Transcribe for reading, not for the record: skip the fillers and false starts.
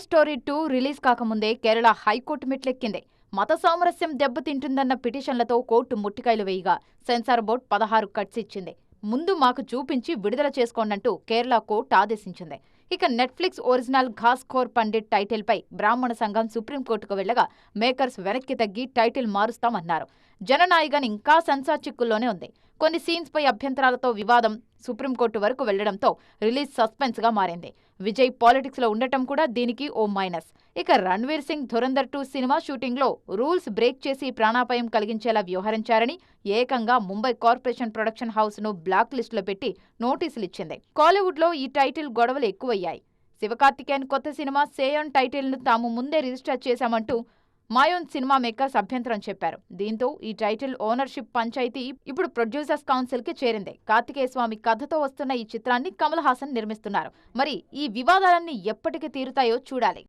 Story 2 release కాకముందే Kerala high court మెట్లెక్కింది. మత సామరస్యం దెబ్బతింటుందన్న పిటిషన్లతో కోర్టు ముట్టికాయలు వేయగా సెన్సార్ బోర్డు 16 కట్స్ ఇచ్చింది. ముందు మాకు చూపించి విడుదల చేసుకోండంటూ కేరళ కోర్టు ఆదేశించింది. ఇక నెట్ఫ్లిక్స్ ఒరిజినల్ ఘాస్ఖోర్ పండిట్ టైటిల్పై బ్రాహ్మణ సంఘం సుప్రీంకోర్టుకు వెళ్లగా మేకర్స్ వెనక్కి తగ్గి టైటిల్ మారుస్తామన్నారు. జననాయగన్ ఇంకా సెన్సార్ చిక్కుల్లోనే ఉంది. కొన్ని సీన్స్ పై అభ్యంతరాలతో వివాదం సుప్రీంకోర్టు వరకు వెళ్లడంతో రిలీజ్ సస్పెన్స్ గా మారింది. విజయ్ పాలిటిక్స్ లో ఉండటం కూడా దీనికి ఓ మైనస్. ఇక రణ్వీర్ సింగ్ ధురంధర్ 2 సినిమా షూటింగ్ లో రూల్స్ బ్రేక్ చేసి ప్రాణాపాయం కలిగించేలా వ్యవహరించారని ఏకంగా ముంబై కార్పొరేషన్ ప్రొడక్షన్ హౌస్ ను బ్లాక్ లిస్ట్ లో పెట్టి నోటీసులిచ్చింది. కాలీవుడ్ లో ఈ టైటిల్ గొడవలు ఎక్కువయ్యాయి. శివకార్తికేయన్ కొత్త సినిమా సేయోన్ టైటిల్ ను తాము ముందే రిజిస్టర్ చేశామంటూ మాయోన్ సినిమా మేకర్స్ అభ్యంతరం చెప్పారు. దీంతో ఈ టైటిల్ ఓనర్షిప్ పంచాయతీ ఇప్పుడు ప్రొడ్యూసర్స్ కౌన్సిల్ కి చేరింది. కార్తికేయ స్వామి కథతో వస్తున్న ఈ చిత్రాన్ని కమల్ హాసన్ నిర్మిస్తున్నారు. మరి ఈ వివాదాలన్నీ ఎప్పటికి తీరుతాయో చూడాలి.